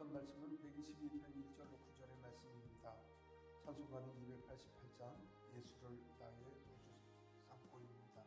묵상할 말씀은 122편 1절로 9절의 말씀입니다. 찬송가는 288장 예수를 나의 구주 삼고입니다.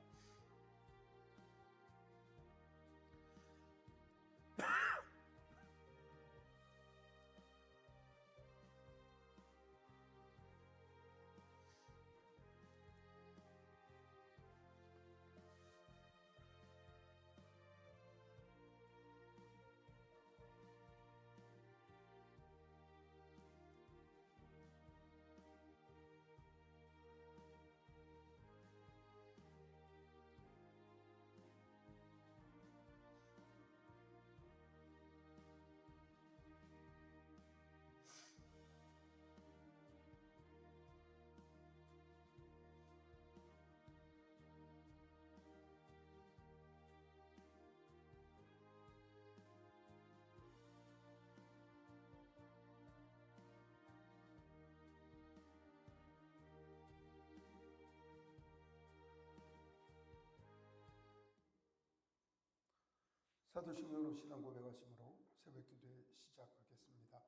사도신경으로 신앙 고백하심으로 새벽기도에 시작하겠습니다.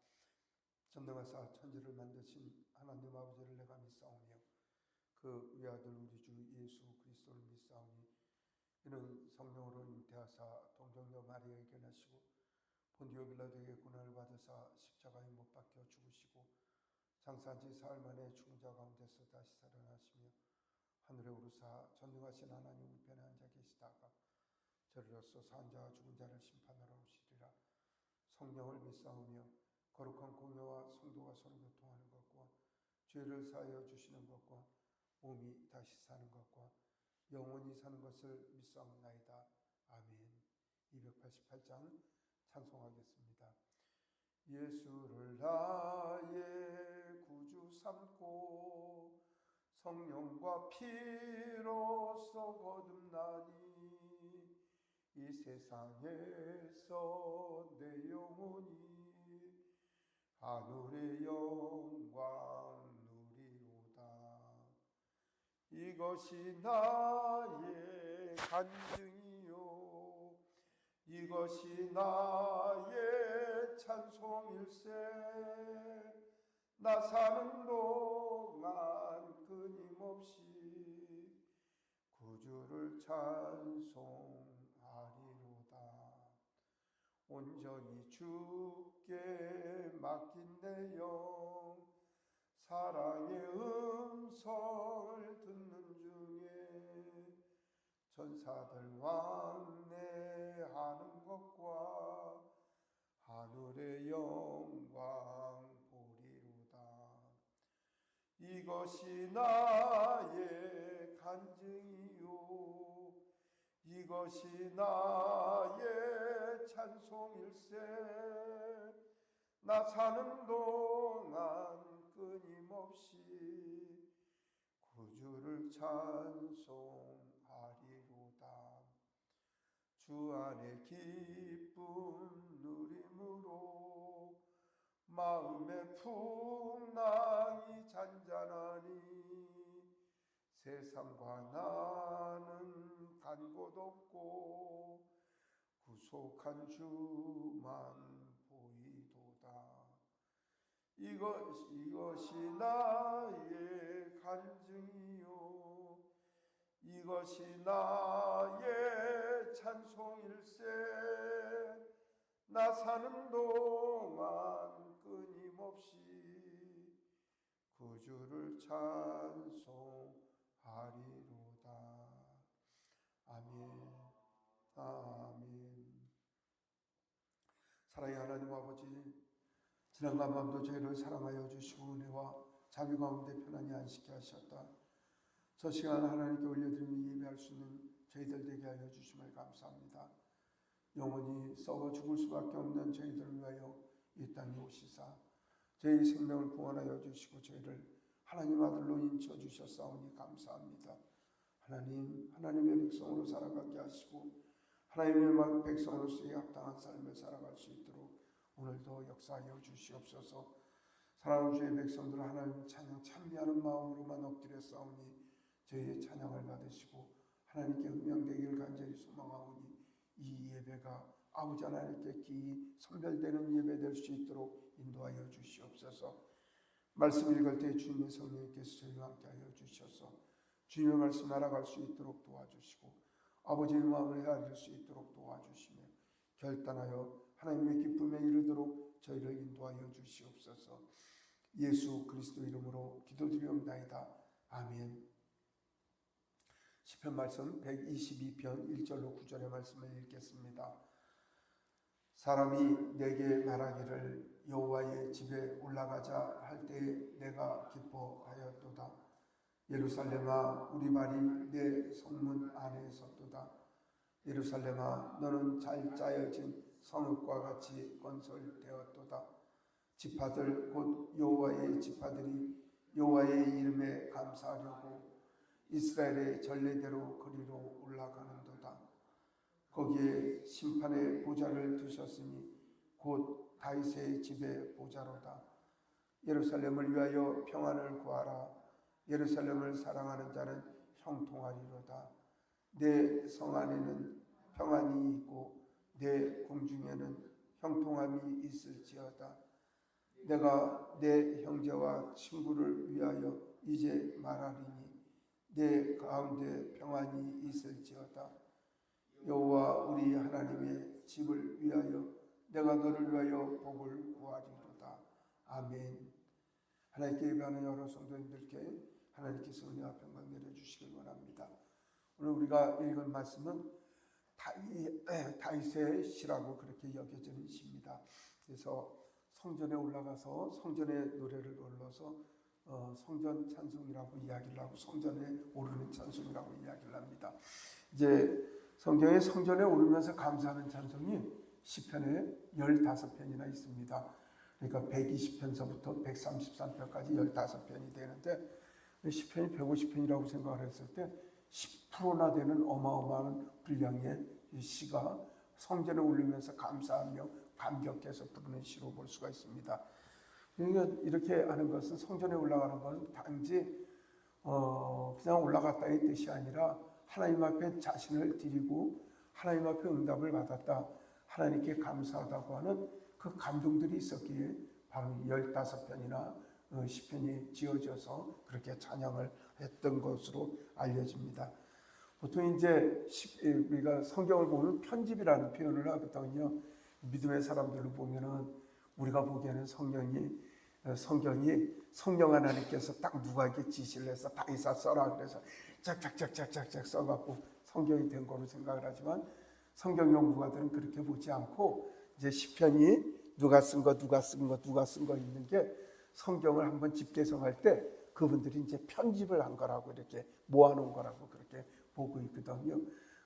전능하사 천지를 만드신 하나님 아버지를 내가 믿사오며 그 외아들 우리 주 예수 그리스도를 믿사오니 이는 성령으로 잉태하사 동정녀 마리아에게 나시고 본디오 빌라도에게 고난을 받으사 십자가에 못 박혀 죽으시고 장사한 지 사흘 만에 죽은 자 가운데서 다시 살아나시며 하늘에 오르사 전능하신 하나님 우편에 앉아 계시다가 저리로서 산 자와 죽은 자를 심판하러 오시리라. 성령을 믿사오며 거룩한 공회와 성도가 서로 교통하는 것과 죄를 사하여 주시는 것과 몸이 다시 사는 것과 영원히 사는 것을 믿사옵나이다. 아멘. 288장 찬송하겠습니다. 예수를 나의 구주 삼고 성령과 피로써 거듭나니 이 세상에서 내 영혼이 하늘의 영광 누리로다. 이것이 나의 간증이요 이것이 나의 찬송일세. 나 사는 동안 끊임없이 구주를 찬송하리로다. 온전히 주께 맡긴 내 영 사랑의 음성을 듣는 중에 천사들 왕래하는 것과 하늘의 영광 보리로다. 이것이 나의 간증이요 이것이 나의 찬송일세. 나 사는 동안 끊임없이 구주를 찬송하리로다. 주 안에 기쁨 누림으로 마음의 풍랑이 잔잔하니 세상과 나는 간 곳 없고 구속한 주만 보이도다. 이것이 나의 간증이요 이것이 나의 찬송일세. 나 사는 동안 끊임없이 구주를 찬송하리로다. 아멘. 아멘. 사랑의 하나님 아버지, 지난간 밤도 저희를 사랑하여 주시고 은혜와 자비 가운데 편안히 안식케 하셨다. 저 시간 하나님께 올려드리며 예배할 수 있는 저희들 되게 하여 주심을 감사합니다. 영원히 썩어 죽을 수밖에 없는 저희들을 위하여 이 땅에 오시사 저희 생명을 구원하여 주시고 저희를 하나님 아들로 인쳐주셨사오니 감사합니다. 하나님, 하나님의 백성으로 살아가게 하시고 하나님의 백성으로서의 합당한 삶을 살아갈 수 있도록 오늘도 역사하여 주시옵소서. 사랑하는 주의 백성들 하나님 찬양 찬미하는 마음으로만 엎드려 싸우니 저희의 찬양을 받으시고 하나님께 음양되기를 간절히 소망하오니 이 예배가 아버지 하나님께 기이 선별되는 예배 될 수 있도록 인도하여 주시옵소서. 말씀 읽을 때 주님의 성령께서 저희와 함께하여 주셔서 주님의 말씀 알아갈 수 있도록 도와주시고 아버지의 마음을 헤아릴 수 있도록 도와주시며 결단하여 하나님의 기쁨에 이르도록 저희를 인도하여 주시옵소서. 예수 그리스도 이름으로 기도드리옵나이다. 아멘. 시편 말씀 122편 1절로 9절의 말씀을 읽겠습니다. 사람이 내게 말하기를 여호와의 집에 올라가자 할 때에 내가 기뻐하였도다. 예루살렘아 우리 발이 내 성문 안에 섰도다. 예루살렘아 너는 잘 짜여진 성읍과 같이 건설되었도다. 지파들 곧 여호와의 지파들이 여호와의 이름에 감사하려고 이스라엘의 전례대로 그리로 올라가는도다. 거기에 심판의 보좌를 두셨으니 곧 다윗의 집의 보좌로다. 예루살렘을 위하여 평안을 구하라. 예루살렘을 사랑하는 자는 형통하리로다. 내 성 안에는 평안이 있고 내 궁중에는 형통함이 있을지어다. 내가 내 형제와 친구를 위하여 이제 말하리니 내 가운데 평안이 있을지어다. 여호와 우리 하나님의 집을 위하여 내가 너를 위하여 복을 구하리로다. 아멘. 하나님께 예배하는 여러 성도님들께 하나님께서 은혜와 평강 내려주시길 원합니다. 오늘 우리가 읽은 말씀은 다윗의 시라고 그렇게 여겨지는 시입니다. 그래서 성전에 올라가서 성전의 노래를 불러서 성전 찬송이라고 이야기를 하고 성전에 오르는 찬송이라고 이야기를 합니다. 이제 성경에 성전에 오르면서 감사하는 찬송이 시편에 15편이나 있습니다. 그러니까 120편서부터 133편까지 15편이 되는데 시편이 150편이라고 생각을 했을 때 10%나 되는 어마어마한 분량의 시가 성전에 올리면서 감사하며 감격해서 부르는 시로 볼 수가 있습니다. 그러니까 이렇게 하는 것은 성전에 올라가는 것은 단지 그냥 올라갔다의 뜻이 아니라 하나님 앞에 자신을 드리고 하나님 앞에 응답을 받았다, 하나님께 감사하다고 하는 그 감동들이 있었기에 바로 15편이나 시편이 지어져서 그렇게 찬양을 했던 것으로 알려집니다. 보통 이제 우리가 성경을 보면 편집이라는 표현을 하거든요. 믿음의 사람들로 보면은 우리가 보기에는 성경이 성령 하나님께서 딱 누구에게 지시를 해서 다윗아 써라 그래서 짝짝짝짝짝짝 써갖고 성경이 된 거로 생각을 하지만 성경 연구가들은 그렇게 보지 않고 이제 시편이 누가 쓴 거 있는 게 성경을 한번 집계성할 때 그분들이 이제 편집을 한 거라고 이렇게 모아놓은 거라고 그렇게 보고 있거든요.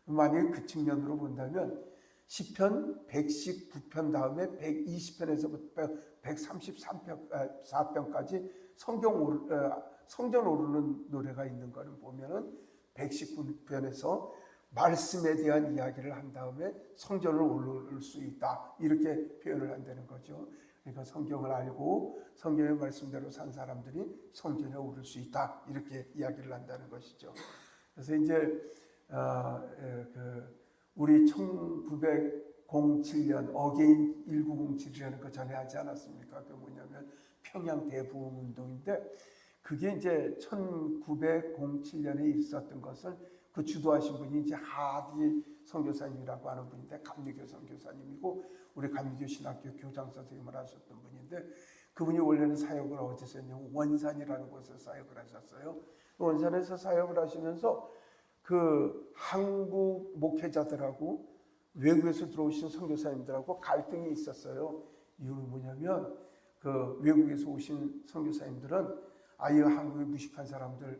만약에 그 측면으로 본다면 시편 119편 다음에 120편에서부터 134편까지 성전 오르는 노래가 있는 거를 보면은 119편에서 말씀에 대한 이야기를 한 다음에 성전을 오를 수 있다 이렇게 표현을 한다는 거죠. 그러니까 성경을 알고 성경의 말씀대로 산 사람들이 성전에 오를 수 있다 이렇게 이야기를 한다는 것이죠. 그래서 이제 우리 1907년 어게인 1907이라는 거 전에 하지 않았습니까? 그 뭐냐면 평양 대부흥 운동인데 그게 이제 1907년에 있었던 것을 그 주도하신 분이 이제 하디 선교사님이라고 하는 분인데 감리교 선교사님이고 우리 감리교 신학교 교장 선생님을 하셨던 분인데 그분이 원래는 사역을 어디서 했냐면 원산이라는 곳에서 사역을 하셨어요. 원산에서 사역을 하시면서 그 한국 목회자들하고 외국에서 들어오신 선교사님들하고 갈등이 있었어요. 이유는 뭐냐면 그 외국에서 오신 선교사님들은 아예 한국에 무식한 사람들,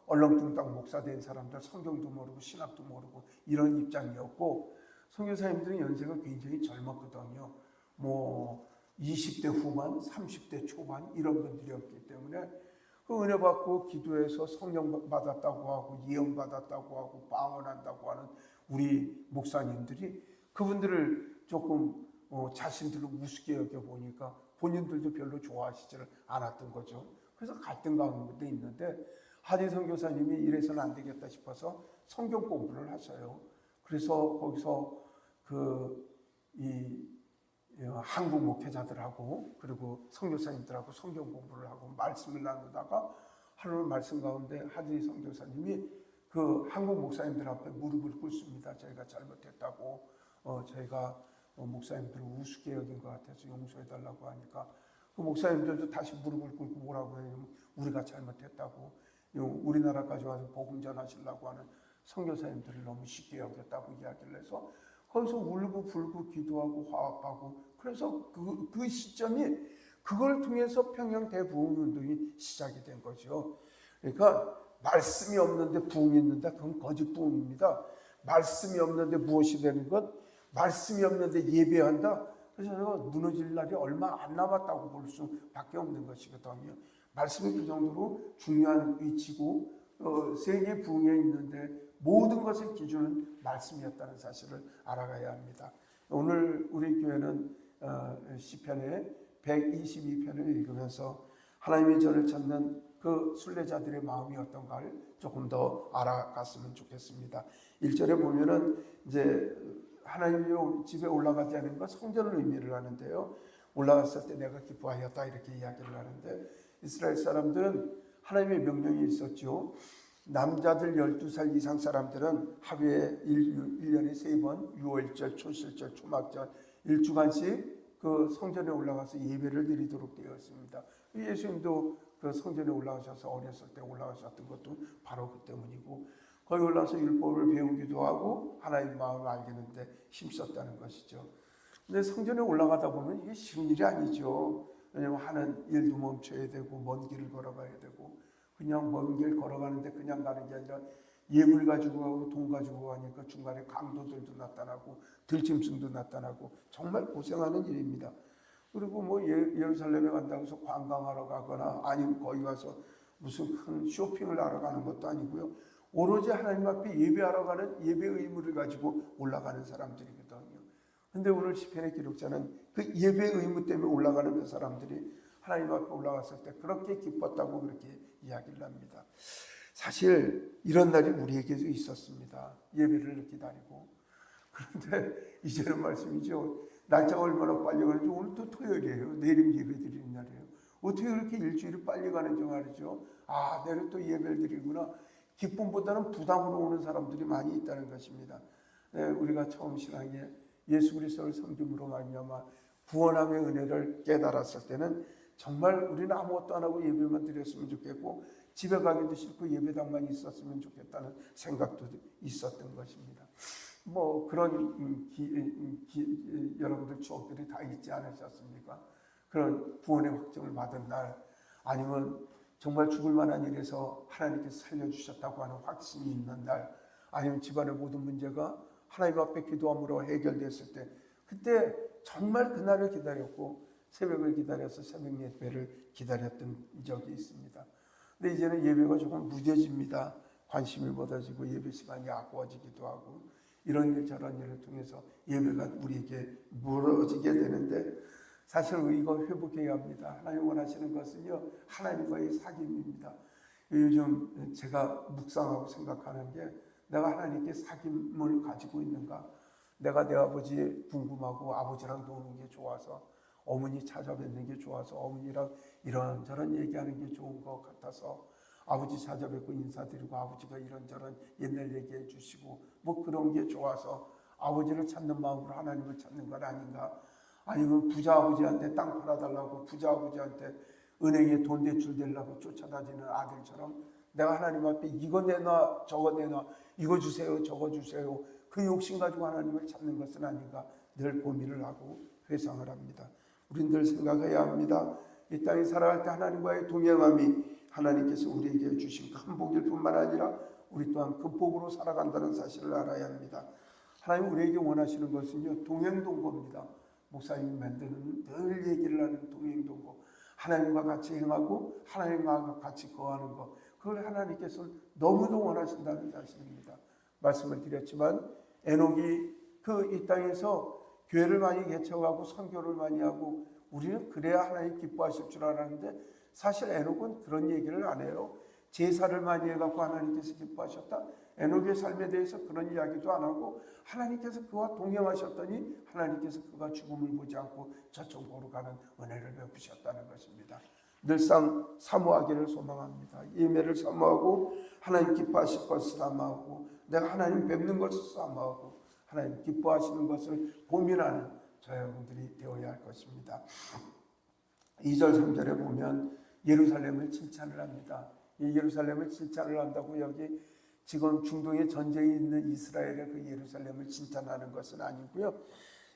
얼렁뚱땅 목사된 사람들, 성경도 모르고 신학도 모르고 이런 입장이었고 선교사님들은 연세가 굉장히 젊었거든요. 뭐 20대 후반, 30대 초반 이런 분들이었기 때문에 그 은혜 받고 기도해서 성령 받았다고 하고 예언 받았다고 하고 방언한다고 하는 우리 목사님들이 그분들을 조금 자신들을 우습게 여겨보니까 본인들도 별로 좋아하시지를 않았던 거죠. 그래서 갈등 가운데 있는데 하디 선교사님이 이래서는 안 되겠다 싶어서 성경 공부를 하셔요. 그래서 거기서 이 한국 목회자들하고 그리고 선교사님들하고 성경 공부를 하고 말씀을 나누다가 하루는 말씀 가운데 하진희 선교사님이 그 한국 목사님들 앞에 무릎을 꿇습니다. 저희가 잘못했다고, 저희가 목사님들을 우습게 여긴 것 같아서 용서해달라고 하니까 그 목사님들도 다시 무릎을 꿇고 뭐라고 해요? 우리가 잘못했다고, 우리나라까지 와서 복음 전하시려고 하는 선교사님들을 너무 쉽게 여겼다고 이야기를 해서 거기서 울고 불고 기도하고 화합하고, 그래서 그 시점이 그걸 통해서 평양 대부흥 운동이 시작이 된 거죠. 그러니까 말씀이 없는데 부흥이 있는다, 그건 거짓 부흥입니다. 말씀이 없는데 무엇이 되는 것? 말씀이 없는데 예배한다. 그래서 내가 무너질 날이 얼마 안 남았다고 볼 수밖에 없는 것이거든요. 말씀이 그 정도로 중요한 위치고 세계 부흥에 있는데 모든 것의 기준은 말씀이었다는 사실을 알아가야 합니다. 오늘 우리 교회는 시편의 122편을 읽으면서 하나님의 저를 찾는 그 순례자들의 마음이 어떤가를 조금 더 알아갔으면 좋겠습니다. 1절에 보면은 이제 하나님의 집에 올라가지 않은 것, 성전을 의미를 하는데요. 올라갔을 때 내가 기뻐하였다 이렇게 이야기를 하는데, 이스라엘 사람들은 하나님의 명령이 있었죠. 남자들 12살 이상 사람들은 하루에 1년에 3번 유월절, 초실절, 초막절 1주간씩 그 성전에 올라가서 예배를 드리도록 되어 있습니다. 예수님도 그 성전에 올라가셔서 어렸을 때 올라가셨던 것도 바로 그 때문이고, 거기 올라가서 율법을 배우기도 하고 하나님의 마음을 알겠는데 힘썼다는 것이죠. 근데 성전에 올라가다 보면 이게 쉬운 일이 아니죠. 왜냐하면 하는 일도 멈춰야 되고 먼 길을 걸어가야 되고, 그냥 먼 길 걸어가는데 그냥 가는 게 아니라 예물 가지고 가고 돈 가지고 가니까 중간에 강도들도 나타나고 들짐승도 나타나고 정말 고생하는 일입니다. 그리고 뭐 예루살렘에 간다고 해서 관광하러 가거나 아니면 거기 가서 무슨 큰 쇼핑을 하러 가는 것도 아니고요. 오로지 하나님 앞에 예배하러 가는 예배 의무를 가지고 올라가는 사람들이거든요. 그런데 오늘 시편의 기록자는 그 예배 의무 때문에 올라가는 그 사람들이 하나님 앞에 올라갔을 때 그렇게 기뻤다고 그렇게 이야기를 합니다. 사실 이런 날이 우리에게도 있었습니다. 예배를 기다리고. 그런데 이제는 말씀이죠. 날짜가 얼마나 빨리 가는지, 오늘 또 토요일이에요. 내일은 예배 드리는 날이에요. 어떻게 그렇게 일주일이 빨리 가는지 말이죠. 아, 내일 또 예배를 드리구나. 기쁨보다는 부담으로 오는 사람들이 많이 있다는 것입니다. 우리가 처음 신앙에 예수 그리스도를 섬김으로 말미암아 구원함의 은혜를 깨달았을 때는 정말 우리는 아무것도 안 하고 예배만 드렸으면 좋겠고 집에 가기도 싫고 예배당만 있었으면 좋겠다는 생각도 있었던 것입니다. 뭐 그런 여러분들 추억들이 다 있지 않으셨습니까? 그런 구원의 확정을 받은 날, 아니면 정말 죽을 만한 일에서 하나님께서 살려주셨다고 하는 확신이 있는 날, 아니면 집안의 모든 문제가 하나님 앞에 기도함으로 해결됐을 때, 그때 정말 그날을 기다렸고 새벽을 기다려서 새벽 예배를 기다렸던 적이 있습니다. 근데 이제는 예배가 조금 무뎌집니다. 관심이 쏟아지고 예배 시간이 아까워지기도 하고 이런 일 저런 일을 통해서 예배가 우리에게 멀어지게 되는데, 사실 이거 회복해야 합니다. 하나님 원하시는 것은요, 하나님과의 사귐입니다. 요즘 제가 묵상하고 생각하는 게, 내가 하나님께 사귐을 가지고 있는가? 내가 내 아버지 궁금하고 아버지랑 노는 게 좋아서, 어머니 찾아뵙는 게 좋아서 어머니랑 이런저런 얘기하는 게 좋은 것 같아서 아버지 찾아뵙고 인사드리고 아버지가 이런저런 옛날 얘기해 주시고 뭐 그런 게 좋아서 아버지를 찾는 마음으로 하나님을 찾는 건 아닌가? 아니면 부자 아버지한테 땅 팔아달라고 부자 아버지한테 은행에 돈 대출 대려고 쫓아다니는 아들처럼 내가 하나님 앞에 이거 내놔 저거 내놔 이거 주세요 저거 주세요 그 욕심 가지고 하나님을 찾는 것은 아닌가 늘 고민을 하고 회상을 합니다. 우린 늘 생각해야 합니다. 이 땅에 살아갈 때 하나님과의 동행함이 하나님께서 우리에게 주신 큰 복일 뿐만 아니라 우리 또한 그 복으로 살아간다는 사실을 알아야 합니다. 하나님 우리에게 원하시는 것은요, 동행동거입니다. 목사님이 만드는 늘 얘기를 하는 동행동거, 하나님과 같이 행하고 하나님과 같이 거하는 것, 그걸 하나님께서 너무도 원하신다는 사실입니다. 말씀을 드렸지만 에녹이 이 땅에서 교회를 많이 개척하고 선교를 많이 하고 우리는 그래야 하나님 기뻐하실 줄 알았는데, 사실 에녹은 그런 얘기를 안 해요. 제사를 많이 해갖고 하나님께서 기뻐하셨다. 에녹의 삶에 대해서 그런 이야기도 안 하고 하나님께서 그와 동행하셨더니 하나님께서 그가 죽음을 보지 않고 저쪽으로 가는 은혜를 베푸셨다는 것입니다. 늘상 사모하기를 소망합니다. 예매를 사모하고 하나님 기뻐하실 것을 사모하고 내가 하나님 뵙는 것을 사모하고 하나님 기뻐하시는 것을 고민하는 저 여러분들이 되어야 할 것입니다. 2절 3절에 보면 예루살렘을 칭찬을 합니다. 이 예루살렘을 칭찬을 한다고 여기 지금 중동에 전쟁이 있는 이스라엘의 그 예루살렘을 칭찬하는 것은 아니고요.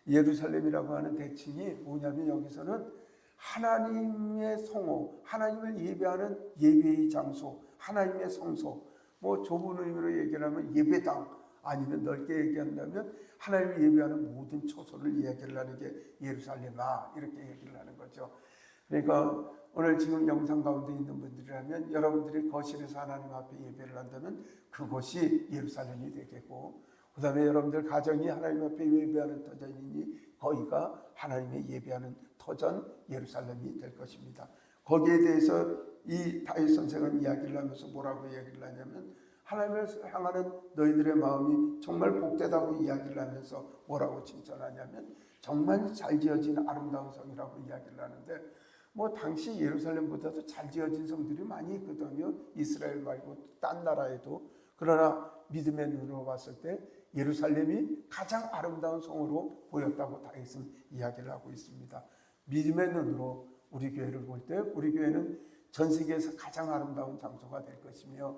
예루살렘이라고 하는 대칭이 뭐냐면 여기서는 하나님의 성호, 하나님을 예배하는 예배의 장소, 하나님의 성소, 뭐 좁은 의미로 얘기를 하면 예배당, 아니면 넓게 얘기한다면 하나님을 예배하는 모든 처소를 이야기를 하는 게 예루살렘아 이렇게 얘기를 하는 거죠. 그러니까 오늘 지금 영상 가운데 있는 분들이라면 여러분들이 거실에서 하나님 앞에 예배를 한다면 그곳이 예루살렘이 되겠고, 그 다음에 여러분들 가정이 하나님 앞에 예배하는 터전이니 거기가 하나님의 예배하는 터전 예루살렘이 될 것입니다. 거기에 대해서 이 다윗 선생은 이야기를 하면서 뭐라고 이야기를 하냐면 하나님을 향하는 너희들의 마음이 정말 복되다고 이야기를 하면서 뭐라고 칭찬하냐면 정말 잘 지어진 아름다운 성이라고 이야기를 하는데, 뭐 당시 예루살렘보다도 잘 지어진 성들이 많이 있거든요. 이스라엘 말고 딴 나라에도. 그러나 믿음의 눈으로 봤을 때 예루살렘이 가장 아름다운 성으로 보였다고 다윗은 이야기를 하고 있습니다. 믿음의 눈으로 우리 교회를 볼 때 우리 교회는 전 세계에서 가장 아름다운 장소가 될 것이며,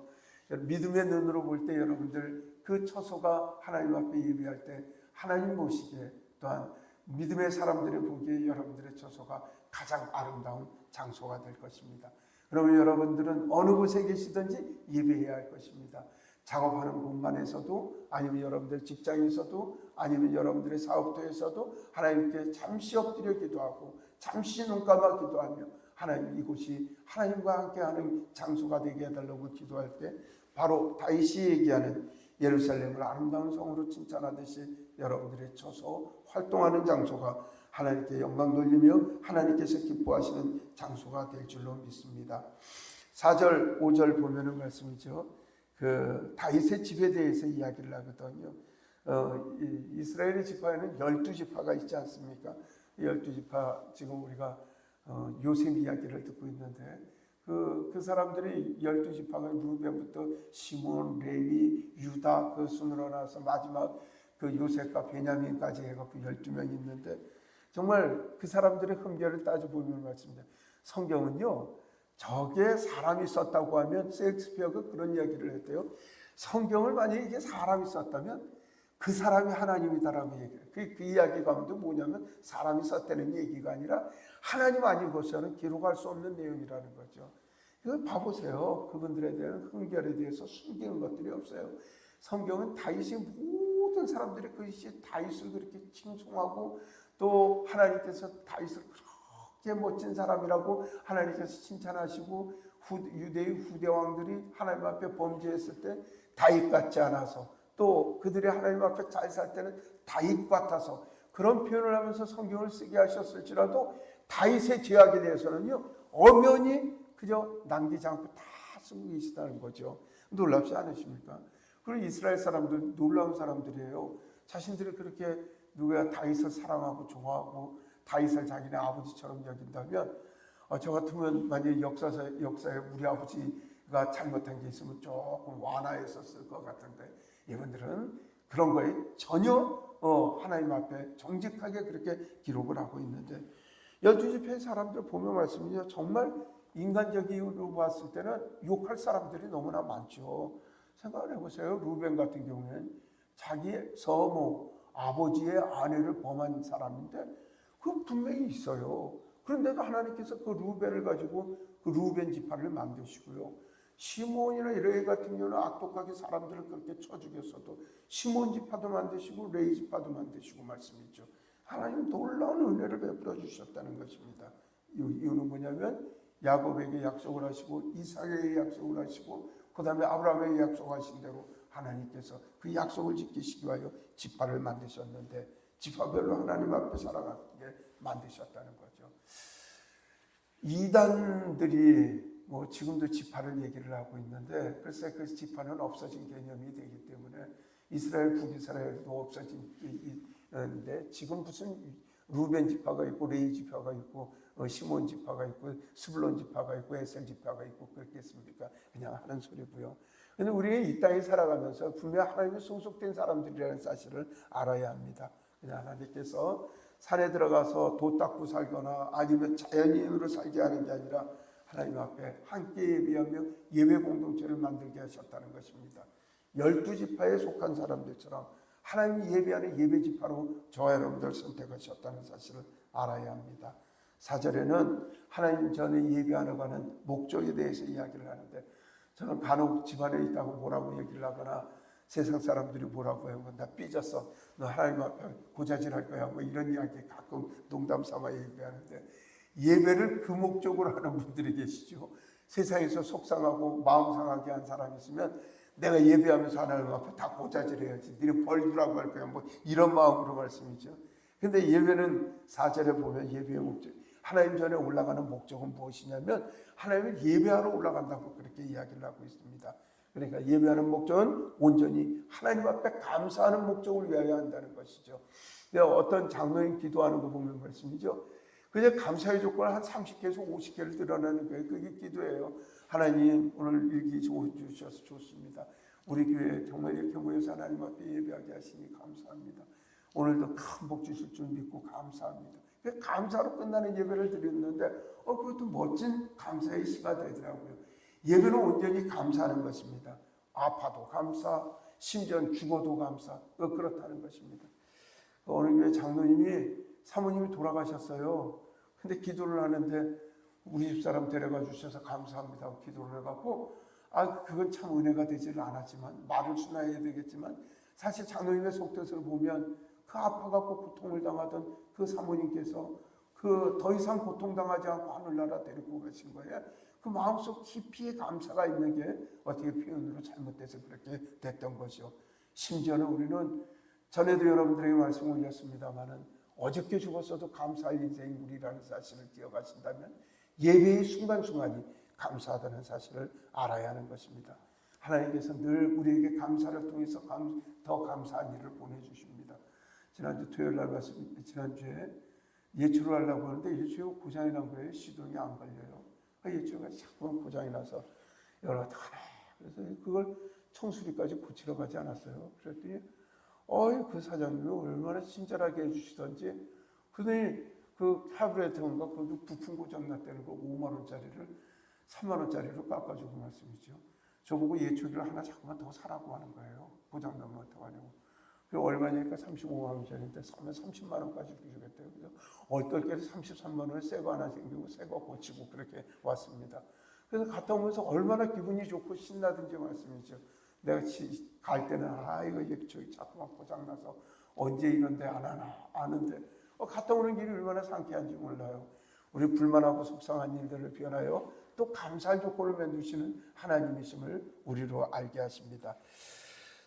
믿음의 눈으로 볼 때 여러분들 그 처소가 하나님 앞에 예배할 때 하나님 보시기에, 또한 믿음의 사람들이 보기에 여러분들의 처소가 가장 아름다운 장소가 될 것입니다. 그러면 여러분들은 어느 곳에 계시든지 예배해야 할 것입니다. 작업하는 공간에서도, 아니면 여러분들 직장에서도, 아니면 여러분들의 사업도에서도 하나님께 잠시 엎드려 기도하고 잠시 눈 감아 기도하며 하나님 이곳이 하나님과 함께하는 장소가 되게 해달라고 기도할 때 바로 다윗이 얘기하는 예루살렘을 아름다운 성으로 칭찬하듯이 여러분들의 처소, 활동하는 장소가 하나님께 영광 돌리며 하나님께서 기뻐하시는 장소가 될 줄로 믿습니다. 4절, 5절 보면은 말씀이죠. 그 다윗의 집에 대해서 이야기를 하거든요. 이스라엘의 지파에는 12지파가 있지 않습니까? 12지파, 지금 우리가 요셉 이야기를 듣고 있는데 그 사람들이 12지파가 루벤부터 시몬, 레위, 유다 그 순으로 나서 마지막 그 요셉과 베냐민까지 해갖고 12명이 있는데, 정말 그 사람들의 흠결을 따져보면 말씀입니다. 성경은요, 저게 사람이 썼다고 하면 셰익스피어가 그런 이야기를 했대요. 성경을 만약에 이게 사람이 썼다면 그 사람이 하나님이다라고 얘기해요. 그 이야기 가운데 뭐냐면 사람이 썼다는 얘기가 아니라 하나님 아니고서는 기록할 수 없는 내용이라는 거죠. 이거 봐보세요. 그분들에 대한 흠결에 대해서 숨기는 것들이 없어요. 성경은 다윗이 모든 사람들이 그 시 다윗을 그렇게 칭송하고 또 하나님께서 다윗을 그렇게 멋진 사람이라고 하나님께서 칭찬하시고 유대의 후대 왕들이 하나님 앞에 범죄했을 때 다윗 같지 않아서, 또 그들이 하나님 앞에 잘 살 때는 다윗 같아서 그런 표현을 하면서 성경을 쓰게 하셨을지라도 다윗의 죄악에 대해서는요 엄연히 그저 남기지 않고 다 쓰고 계시다는 거죠. 놀랍지 않으십니까? 그리고 이스라엘 사람들 놀라운 사람들이에요. 자신들이 그렇게 누구야 다윗을 사랑하고 좋아하고 다윗을 자기네 아버지처럼 여긴다면, 저 같으면 만약에 역사에 우리 아버지가 잘못한 게 있으면 조금 완화했었을 것 같은데, 이분들은 그런 거에 전혀 하나님 앞에 정직하게 그렇게 기록을 하고 있는데, 12지파의 사람들 보면 말씀이요, 정말 인간적으로 봤을 때는 욕할 사람들이 너무나 많죠. 생각을 해보세요. 루벤 같은 경우에는 자기 서모 아버지의 아내를 범한 사람인데 그 분명히 있어요. 그런데도 하나님께서 그 루벤을 가지고 그 루벤 지파를 만드시고요. 시몬이나 레위 같은 경우는 악독하게 사람들을 그렇게 쳐 죽였어도 시몬 지파도 만드시고 레위 지파도 만드시고 말씀이죠. 하나님 놀라운 은혜를 베풀어 주셨다는 것입니다. 이유는 뭐냐면 야곱에게 약속을 하시고 이삭에게 약속을 하시고 그 다음에 아브라함에게 약속하신 대로 하나님께서 그 약속을 지키시기 위하여 지파를 만드셨는데 지파별로 하나님 앞에 살아가게 만드셨다는 거죠. 이단들이 뭐 지금도 지파를 얘기를 하고 있는데 글쎄 그 지파는 없어진 개념이 되기 때문에 이스라엘 북이스라엘도 없어진데 지금 무슨 루벤 지파가 있고 레위 지파가 있고 시몬 지파가 있고 스불론 지파가 있고 에셀 지파가 있고 그렇겠습니까? 그냥 하는 소리고요. 그런데 우리가 이 땅에 살아가면서 분명 하나님의 소속된 사람들이라는 사실을 알아야 합니다. 그냥 하나님께서 산에 들어가서 도 닦고 살거나 아니면 자연인으로 살게 하는 게 아니라 하나님 앞에 함께 예배하며 예배 공동체를 만들게 하셨다는 것입니다. 12지파에 속한 사람들처럼 하나님이 예배하는 예배 지파로 저와 여러분들 선택하셨다는 사실을 알아야 합니다. 4절에는 하나님 전에 예배하러 가는 목적에 대해서 이야기를 하는데 저는 간혹 집안에 있다고 뭐라고 얘기를 하거나 세상 사람들이 뭐라고 하면 나 삐졌어. 너 하나님 앞에 고자질할 거야. 뭐 이런 이야기 가끔 농담 삼아 얘기하는데 예배를 그 목적으로 하는 분들이 계시죠. 세상에서 속상하고 마음 상하게 한 사람이 있으면 내가 예배하면서 하나님 앞에 다 고자질해야지. 너는 벌 주라고 할 거야. 뭐 이런 마음으로 말씀이죠. 근데 예배는 4절에 보면 예배의 목적, 하나님 전에 올라가는 목적은 무엇이냐면 하나님을 예배하러 올라간다고 그렇게 이야기를 하고 있습니다. 그러니까 예배하는 목적은 온전히 하나님 앞에 감사하는 목적을 위하여 한다는 것이죠. 어떤 장로님 기도하는 거 보면 말씀이죠. 그냥 감사의 조건을 한 30개에서 50개를 드러내는 거예요. 그게 기도예요. 하나님 오늘 일기 주셔서 좋습니다. 우리 교회 정말 이렇게 모여서 하나님 앞에 예배하게 하시니 감사합니다. 오늘도 큰 복 주실 줄 믿고 감사합니다. 감사로 끝나는 예배를 드렸는데 그것도 멋진 감사의 시가 되더라고요. 예배는 온전히 감사하는 것입니다. 아파도 감사, 심지어 죽어도 감사, 그렇다는 것입니다. 어느 교회 장로님이 사모님이 돌아가셨어요. 근데 기도를 하는데 우리 집사람 데려가 주셔서 감사합니다 하고 기도를 해갖고 그건 참 은혜가 되지는 않았지만 말을 순화해야 되겠지만 사실 장로님의 속뜻을 보면 그 아파갖고 고통을 당하던 그 사모님께서 그 더 이상 고통당하지 않고 하늘나라 데리고 가신 거예요. 그 마음속 깊이의 감사가 있는 게 어떻게 표현으로 잘못돼서 그렇게 됐던 거죠. 심지어는 우리는 전에도 여러분들에게 말씀 올렸습니다마는 어저께 죽었어도 감사할 인생이 우리라는 사실을 기억하신다면 예배의 순간순간이 감사하다는 사실을 알아야 하는 것입니다. 하나님께서 늘 우리에게 감사를 통해서 더 감사한 일을 보내주십니다. 지난주 토요일 날 말씀, 지난주에 예초를 하려고 하는데 예초가 고장이 난 거예요. 시동이 안 걸려요. 예초가 자꾸만 고장이 나서 여러 그래서 그걸 청수리까지 고치러 가지 않았어요. 그랬더니 그 사장님이 얼마나 친절하게 해주시던지 그러더니 그 타브레트인가 그것도 부품 고장 났다는 거 5만 원짜리를 3만 원짜리로 깎아주고 말씀이죠. 저보고 예초기를 하나 자꾸만 더 사라고 하는 거예요. 고장 나면 어떡하냐고. 얼마냐니까 35만 원짜리인데 사면 30만 원까지 주겠대요. 그래서 얼떨결에 33만 원에 새 거 하나 생기고 새 거 고치고 그렇게 왔습니다. 그래서 갔다 오면서 얼마나 기분이 좋고 신나든지 말씀이죠. 내가 갈 때는 이거 예초기 자꾸만 고장나서 언제 이런데 안 하나 아는데 갔다 오는 길이 얼마나 상쾌한지 몰라요. 우리 불만하고 속상한 일들을 변하여 또 감사할 조건을 만드시는 하나님이심을 우리로 알게 하십니다.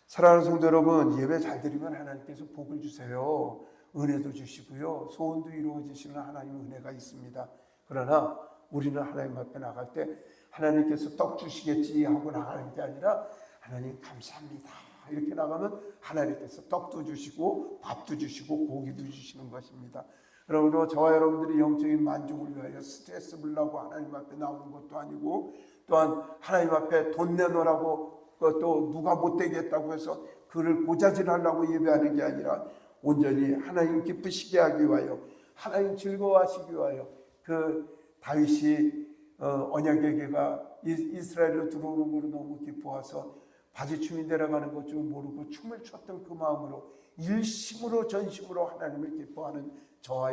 사랑하는 성도 여러분, 예배 잘 드리면 하나님께서 복을 주세요. 은혜도 주시고요. 소원도 이루어지시는 하나님의 은혜가 있습니다. 그러나 우리는 하나님 앞에 나갈 때 하나님께서 떡 주시겠지 하고 나가는 게 아니라 하나님 감사합니다. 이렇게 나가면 하나님께서 떡도 주시고 밥도 주시고 고기도 주시는 것입니다. 그러므로 저와 여러분들이 영적인 만족을 위하여 스트레스 풀라고 하나님 앞에 나오는 것도 아니고 또한 하나님 앞에 돈 내놓으라고 또 누가 못되게 했다고 해서 그를 고자질하려고 예배하는 게 아니라 온전히 하나님 기쁘시게 하기 위하여 하나님 즐거워하시기 위하여 그 다윗이 언약의 개가 이스라엘로 들어오는 것을 너무 기뻐해서 바지춤이 내려가는 것 좀 모르고 춤을 췄던 그 마음으로 일심으로 전심으로 하나님을 기뻐하는 저와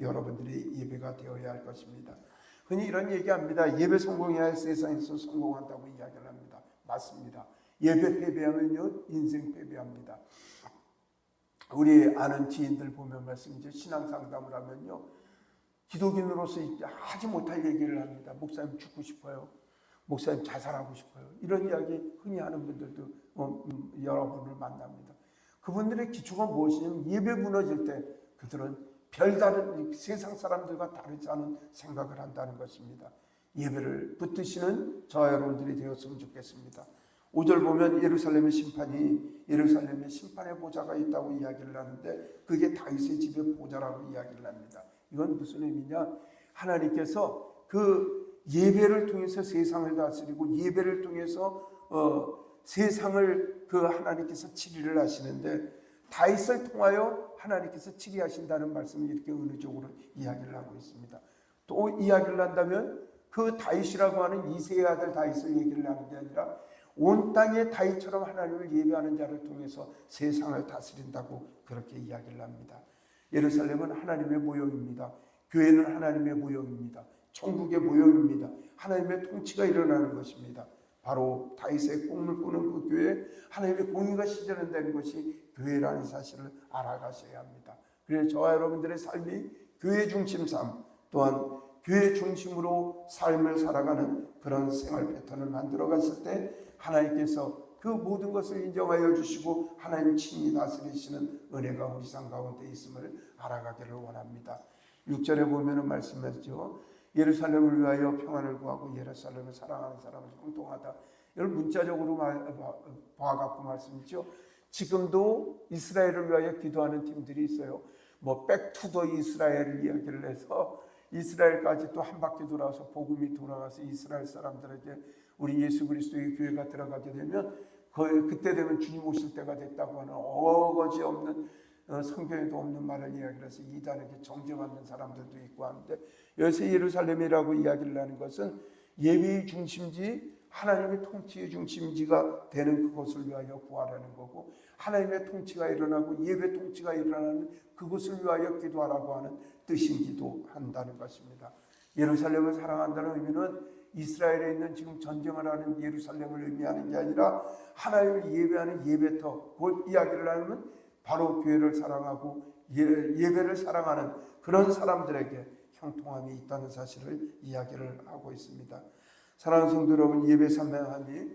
여러분들의 예배가 되어야 할 것입니다. 흔히 이런 얘기합니다. 예배 성공해야 세상에서 성공한다고 이야기를 합니다. 맞습니다. 예배 패배하면요 인생 패배합니다. 우리 아는 지인들 보면 말씀이죠. 신앙 상담을 하면요 기독인으로서 하지 못할 얘기를 합니다. 목사님 죽고 싶어요. 목사님 자살하고 싶어요. 이런 이야기 흔히 하는 분들도 여러분을 만납니다. 그분들의 기초가 무엇이냐면 예배 무너질 때 그들은 별다른 세상 사람들과 다르지 않은 생각을 한다는 것입니다. 예배를 붙드시는 저와 여러분들이 되었으면 좋겠습니다. 5절 보면 예루살렘의 심판의 보좌가 있다고 이야기를 하는데 그게 다윗의 집의 보좌라고 이야기를 합니다. 이건 무슨 의미냐? 하나님께서 그 예배를 통해서 세상을 다스리고 예배를 통해서 세상을 그 하나님께서 치리를 하시는데 다윗을 통하여 하나님께서 치리하신다는 말씀을 이렇게 은혜적으로 이야기를 하고 있습니다. 또 이야기를 한다면 그 다윗이라고 하는 이새의 아들 다윗을 얘기를 하는 게 아니라 온 땅에 다윗처럼 하나님을 예배하는 자를 통해서 세상을 다스린다고 그렇게 이야기를 합니다. 예루살렘은 하나님의 모형입니다. 교회는 하나님의 모형입니다. 천국의 모형입니다. 하나님의 통치가 일어나는 것입니다. 바로 다윗의 꿈을 꾸는 그 교회, 하나님의 공의가 실현된다는 것이 교회라는 사실을 알아가셔야 합니다. 그래서 저와 여러분들의 삶이 교회 중심 삶, 또한 교회 중심으로 삶을 살아가는 그런 생활 패턴을 만들어 갔을 때 하나님께서 그 모든 것을 인정하여 주시고 하나님 친히 다스리시는 은혜가 우리 삶 가운데 있음을 알아가기를 원합니다. 6절에 보면은 말씀하죠. 예루살렘을 위하여 평안을 구하고 예루살렘을 사랑하는 사람은 형통하다. 이걸 문자적으로 봐갖고 말씀이죠. 지금도 이스라엘을 위하여 기도하는 팀들이 있어요. 뭐 백투더 이스라엘을 이야기를 해서 이스라엘까지 또 한 바퀴 돌아서 복음이 돌아가서 이스라엘 사람들에게 우리 예수 그리스도의 교회가 들어가게 되면 그때 되면 주님 오실 때가 됐다고 하는 어거지 없는 성경에도 없는 말을 이야기를 해서 이단에게 정죄받는 사람들도 있고 하는데 여기서 예루살렘이라고 이야기를 하는 것은 예배의 중심지 하나님의 통치의 중심지가 되는 그것을 위하여 구하라는 거고 하나님의 통치가 일어나고 예배 통치가 일어나는 그것을 위하여 기도하라고 하는 뜻이기도 한다는 것입니다. 예루살렘을 사랑한다는 의미는 이스라엘에 있는 지금 전쟁을 하는 예루살렘을 의미하는 게 아니라 하나님을 예배하는 예배터 그 이야기를 하면 바로 교회를 사랑하고 예배를 사랑하는 그런 사람들에게 형통함이 있다는 사실을 이야기를 하고 있습니다. 사랑하는 성도 여러분, 예배 삼행함이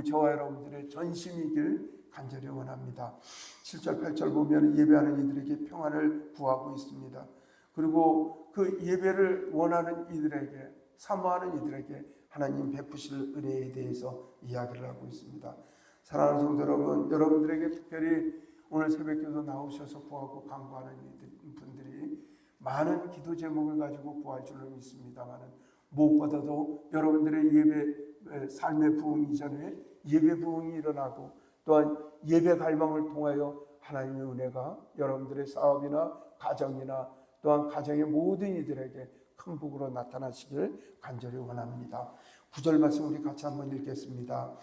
저와 여러분들의 전심이길 간절히 원합니다. 7절 8절 보면 예배하는 이들에게 평안을 구하고 있습니다. 그리고 그 예배를 원하는 이들에게 사모하는 이들에게 하나님 베푸실 은혜에 대해서 이야기를 하고 있습니다. 사랑하는 성도 여러분, 여러분들에게 특별히 오늘 새벽기도 나오셔서 구하고 간구하는 분들이 많은 기도 제목을 가지고 구할 줄로 믿습니다만은 무엇보다도 여러분들의 예배 삶의 부흥 이전에 예배 부흥이 일어나고 또한 예배 갈망을 통하여 하나님의 은혜가 여러분들의 사업이나 가정이나 또한 가정의 모든 이들에게 큰 복으로 나타나시길 간절히 원합니다. 9절 말씀 우리 같이 한번 읽겠습니다.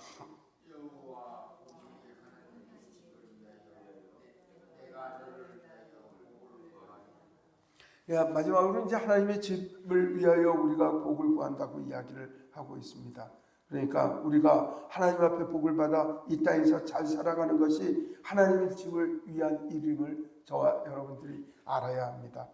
마지막으로 이제 하나님의 집을 위하여 우리가 복을 구한다고 이야기를 하고 있습니다. 그러니까 우리가 하나님 앞에 복을 받아 이 땅에서 잘 살아가는 것이 하나님의 집을 위한 일임을 저와 여러분들이 알아야 합니다.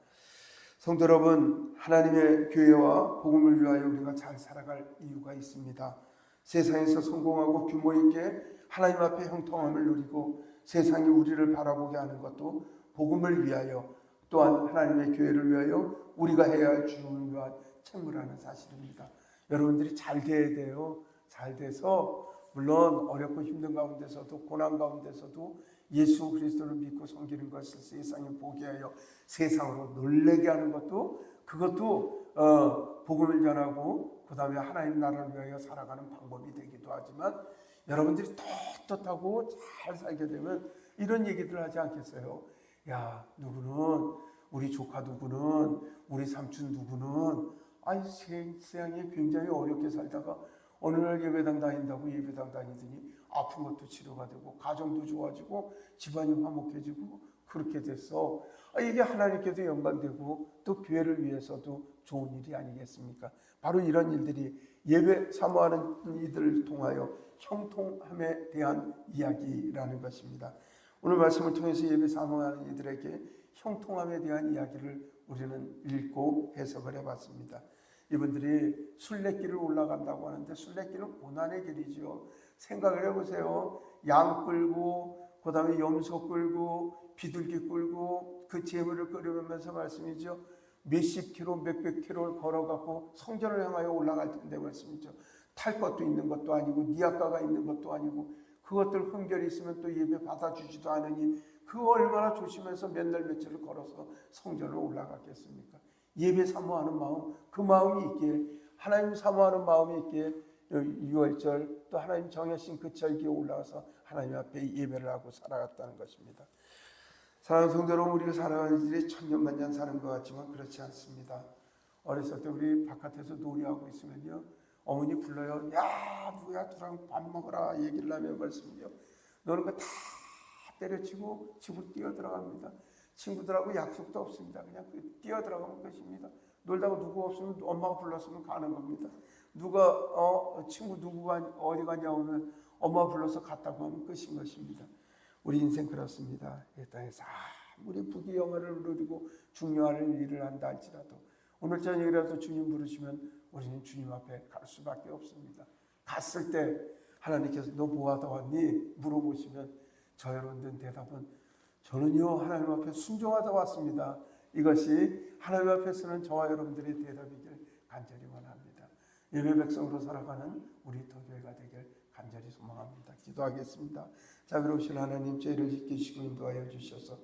성도 여러분, 하나님의 교회와 복음을 위하여 우리가 잘 살아갈 이유가 있습니다. 세상에서 성공하고 규모 있게 하나님 앞에 형통함을 누리고 세상이 우리를 바라보게 하는 것도 복음을 위하여 또한 하나님의 교회를 위하여 우리가 해야 할 주님을 위한 책무라는 사실입니다. 여러분들이 잘 돼야 돼요. 잘 돼서 물론 어렵고 힘든 가운데서도 고난 가운데서도 예수 그리스도를 믿고 섬기는 것을 세상에 보게 하여 세상으로 놀래게 하는 것도 그것도 복음을 전하고 그 다음에 하나님 나라를 위하여 살아가는 방법이 되기도 하지만 여러분들이 떳떳하고 잘 살게 되면 이런 얘기들 하지 않겠어요? 야, 누구는 우리 조카 누구는 우리 삼촌 누구는 세상에 굉장히 어렵게 살다가 어느 날 예배당 다닌다고 예배당 다니더니 아픈 것도 치료가 되고 가정도 좋아지고 집안이 화목해지고 그렇게 됐어. 이게 하나님께도 영광되고 또 교회를 위해서도 좋은 일이 아니겠습니까? 바로 이런 일들이 예배 사모하는 이들을 통하여 형통함에 대한 이야기라는 것입니다. 오늘 말씀을 통해서 예배 사모하는 이들에게 형통함에 대한 이야기를 우리는 읽고 해석을 해봤습니다. 이분들이 순례길을 올라간다고 하는데 순례길은 고난의 길이죠. 생각을 해보세요. 양 끌고 그 다음에 염소 끌고 비둘기 끌고 그 재물을 끌어오면서 말씀이죠. 몇십 킬로, 몇백 킬로를 걸어가고 성전을 향하여 올라갈 텐데 말씀이죠. 탈 것도 있는 것도 아니고 니아가가 있는 것도 아니고 그것들 흠결이 있으면 또 예배 받아주지도 않으니 그 얼마나 조심해서 몇 날 며칠을 걸어서 성전을 올라갔겠습니까? 예배 사모하는 마음, 그 마음이 있기에, 하나님 사모하는 마음이 있기에 6월절 또 하나님 정하신 그 절기에 올라가서 하나님 앞에 예배를 하고 살아갔다는 것입니다. 사랑하는 성도 여러분, 우리가 살아가는 일이 천년만년 사는 것 같지만 그렇지 않습니다. 어렸을 때 우리 바깥에서 놀이하고 있으면요, 어머니 불러요. 야, 누구야, 두랑 밥 먹으라 얘기를 하면 말씀이요, 너는 그 다 때려치고 집으로 뛰어 들어갑니다. 친구들하고 약속도 없습니다. 그냥 뛰어 들어가는 것입니다. 놀다가 누구 없으면 엄마가 불렀으면 가는 겁니다. 누가 친구 누구가 어디 가냐 하면 엄마 불러서 갔다고 하면 끝인 것입니다. 우리 인생 그렇습니다. 이 땅에서 아무리 부귀영화를 누리고 중요한 일을 한다 할지라도 오늘 저녁이라도 주님 부르시면 우리는 주님 앞에 갈 수밖에 없습니다. 갔을 때 하나님께서 너 뭐 하다 왔니? 물어보시면 저 여러분들 대답은 저는요 하나님 앞에 순종하다 왔습니다. 이것이 하나님 앞에서는 저와 여러분들의 대답이길 간절히 원합니다. 예배 백성으로 살아가는 우리 도교회가 되길 간절히 소망합니다. 기도하겠습니다. 자비로우신 하나님, 죄를 지키시고 인도하여 주셔서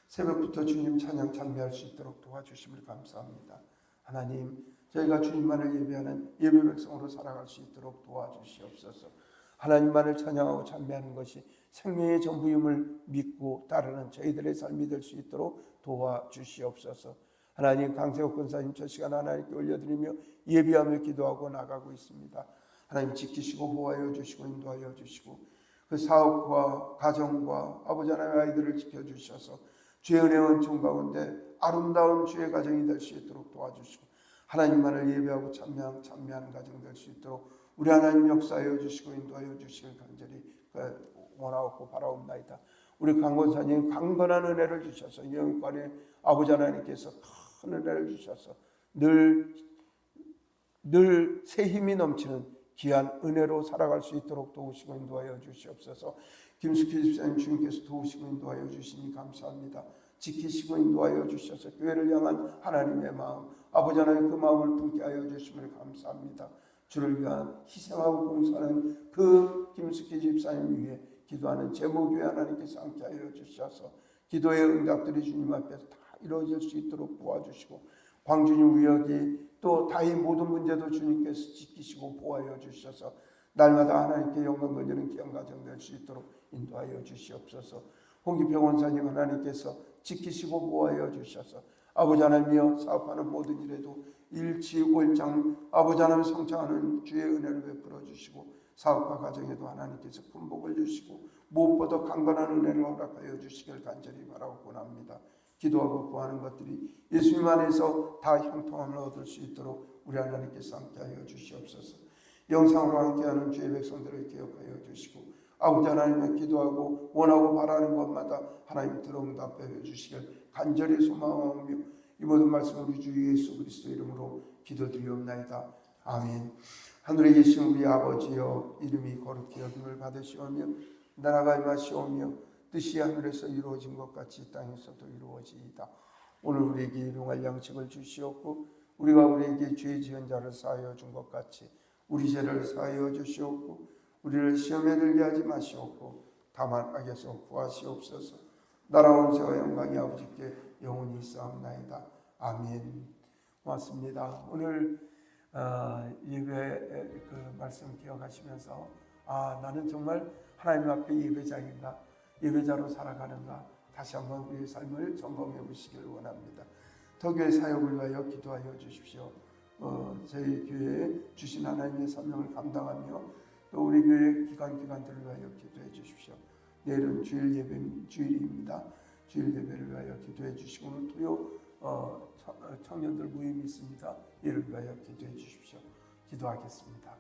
새벽부터 주님 찬양 찬미할 수 있도록 도와주심을 감사합니다. 하나님, 저희가 주님만을 예배하는 예배 백성으로 살아갈 수 있도록 도와주시옵소서. 하나님만을 찬양하고 찬미하는 것이 생명의 전부임을 믿고 따르는 저희들의 삶이 될 수 있도록 도와주시옵소서. 하나님, 강세욱 권사님 저 시간 하나님께 올려드리며 예배하며 기도하고 나가고 있습니다. 하나님 지키시고 보호하여 주시고 인도하여 주시고 그 사업과 가정과 아버지 하나님의 아이들을 지켜주셔서 주의 은혜와 은총 가운데 아름다운 주의 가정이 될 수 있도록 도와주시고 하나님만을 예배하고 찬미하는 가정 될 수 있도록 우리 하나님 역사하여 주시고 인도하여 주시길 간절히 원하고 바라옵나이다. 우리 강권사님 강건한 은혜를 주셔서 영육간에 아버지 하나님께서 큰 은혜를 주셔서 늘 새 힘이 넘치는 귀한 은혜로 살아갈 수 있도록 도우시고 인도하여 주시옵소서. 김숙희 집사님 주님께서 도우시고 인도하여 주시니 감사합니다. 지키시고 인도하여 주셔서 교회를 향한 하나님의 마음, 아버지 하나님 그 마음을 품게 하여 주심을 감사합니다. 주를 위한 희생하고 봉사하는 그 김숙희 집사님 위해 기도하는 제목교회 하나님께서 함께하여 주셔서 기도의 응답들이 주님 앞에서 다 이루어질 수 있도록 도와주시고 광주님 위역이 또 다의 모든 문제도 주님께서 지키시고 보호하여 주셔서 날마다 하나님께 영광 돌리는 귀한 가정 될 수 있도록 인도하여 주시옵소서. 홍기평 원사님 하나님께서 지키시고 보호하여 주셔서 아버지 하나님이여 사업하는 모든 일에도 일치월장 아버지 하나님 성장하는 주의 은혜를 베풀어 주시고 사업과 가정에도 하나님께서 큰 복을 주시고 무엇보다 강건한 은혜를 허락하여 주시길 간절히 바라고 원합니다. 기도하고 구하는 것들이 예수님 안에서 다 형통함을 얻을 수 있도록 우리 하나님께서 함께하여 주시옵소서. 영상으로 함께하는 주의 백성들을 기억하여 주시고 아버지 하나님의 기도하고 원하고 바라는 것마다 하나님 들어 응답해 주시길 간절히 소망하며 이 모든 말씀 우리 주 예수 그리스도 이름으로 기도드리옵나이다. 아멘. 하늘에 계신 우리 아버지여 이름이 거룩히 여김을 받으시오며 나라가 임하시오며 뜻이 하늘에서 이루어진 것 같이 땅에서도 이루어지이다. 오늘 우리에게 일용할 양식을 주시옵고 우리가 우리에게 죄 지은 자를 사하여 준 것 같이 우리 죄를 사하여 주시옵고 우리를 시험에 들게 하지 마시옵고 다만 악에서 구하시옵소서. 나라와 권세와 영광이 아버지께 영원히 있사옵나이다. 아멘. 고맙습니다. 오늘 예배 그 말씀 기억하시면서 나는 정말 하나님 앞에 예배자인가, 예배자로 살아가는가 다시 한번 우리의 삶을 점검해 보시길 원합니다. 도교회 사역을 위하여 기도하여 주십시오. 저희 교회에 주신 하나님의 사명을 감당하며 또 우리 교회 기관들을 위하여 기도해 주십시오. 내일은 주일입니다. 주일 예배를 위하여 기도해 주시고 오늘 토요 청년들 모임이 있습니다. 이를 위하여 기도해 주십시오. 기도하겠습니다.